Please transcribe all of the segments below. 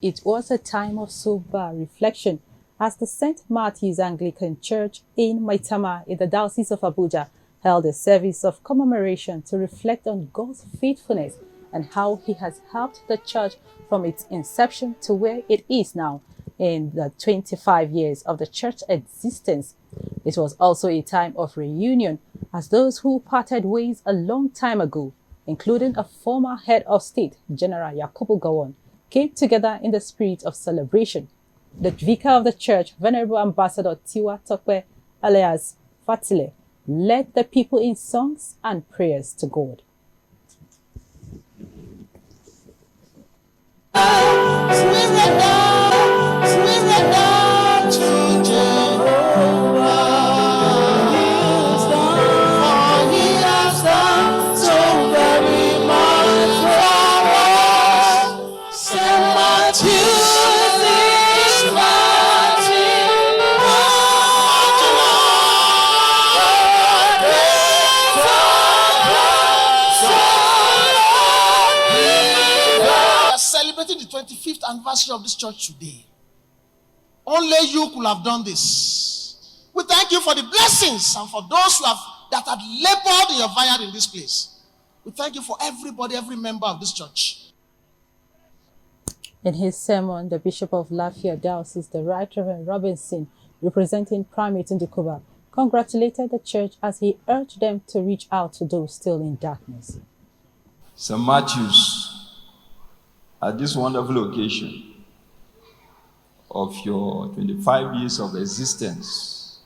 It was a time of sober reflection as the St. Matthew's Anglican Church in Maitama in the Diocese of Abuja held a service of commemoration to reflect on God's faithfulness and how He has helped the church from its inception to where it is now in the 25 years of the church existence. It was also a time of reunion as those who parted ways a long time ago, including a former head of state, General Yakubu Gowon, came together in the spirit of celebration. The vicar of the church, Venerable Ambassador Tiwa Tokwe, alias Fatile, led the people in songs and prayers to God. Celebrating the 25th anniversary of this church today. Only you could have done this. We thank you for the blessings and for those that had labored in your vineyard in this place. We thank you for everybody, every member of this church. In his sermon, the Bishop of Lafayette Diocese, the Right Reverend Robinson, representing Primate in Dukuba, congratulated the church as he urged them to reach out to those still in darkness. St. Matthew's, at this wonderful occasion of your 25 years of existence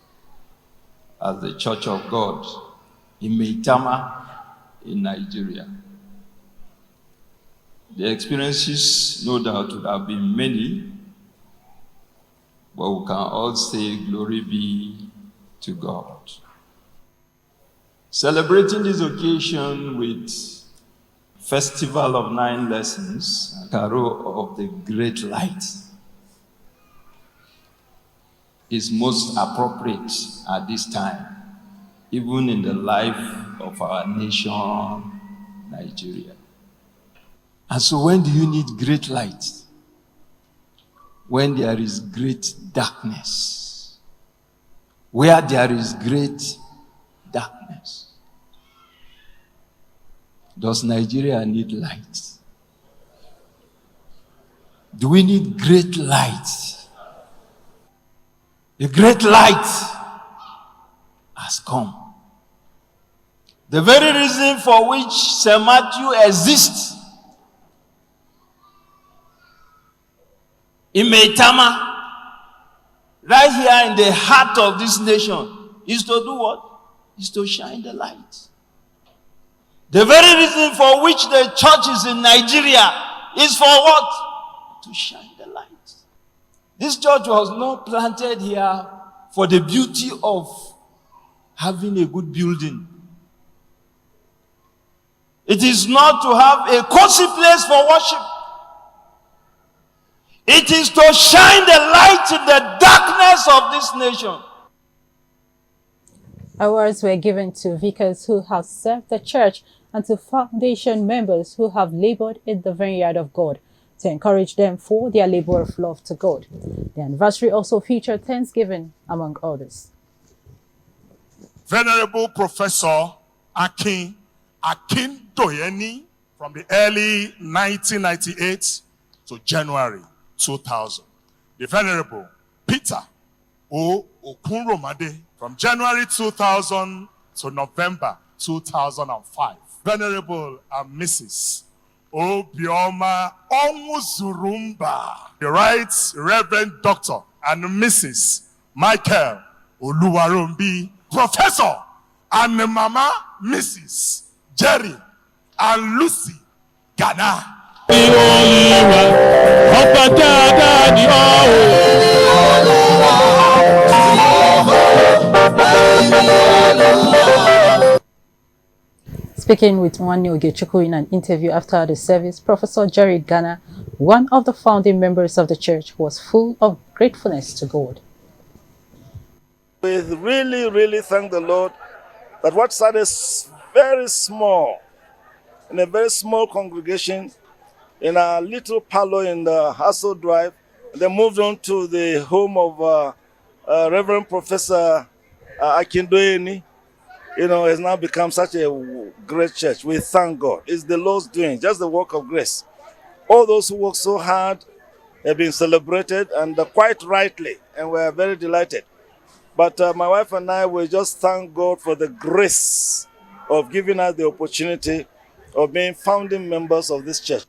as the Church of God in Maitama in Nigeria. The experiences, no doubt, would have been many, but we can all say glory be to God. Celebrating this occasion with Festival of 9 Lessons, Carol of the Great Light, is most appropriate at this time, even in the life of our nation, Nigeria. And so when do you need great light? When there is great darkness. Where there is great darkness. Does Nigeria need light? Do we need great light? A great light has come. The very reason for which St. Matthew exists in Maitama, right here in the heart of this nation, is to do what? Is to shine the light. The very reason for which the church is in Nigeria is for what? To shine the light. This church was not planted here for the beauty of having a good building. It is not to have a cozy place for worship. It is to shine the light in the darkness of this nation. Awards were given to vicars who have served the church and to foundation members who have labored in the vineyard of God to encourage them for their labor of love to God. The anniversary also featured Thanksgiving, among others. Venerable Professor Akin Doyeni from the early 1998 to January 2000. The Venerable Peter O. Okunromade from January 2000 to November 2005. Venerable Mrs. Obioma Onwuzurumba, the Right Reverend Dr. and Mrs. Michael Oluwarumbi, Professor and Mama Mrs. Jerry and Lucy Ghana. Speaking with Nwanne Ogechukwu in an interview after the service, Professor Jerry Ghana, one of the founding members of the church, was full of gratefulness to God. We really thank the Lord that what started very small, in a very small congregation, in a little parlor in the Hassel Drive. They moved on to the home of Reverend Professor Akindoyeni. You know, has now become such a great church. We thank God. It's the Lord's doing, just the work of grace. All those who work so hard have been celebrated, and quite rightly, and we are very delighted. But my wife and I will just thank God for the grace of giving us the opportunity of being founding members of this church.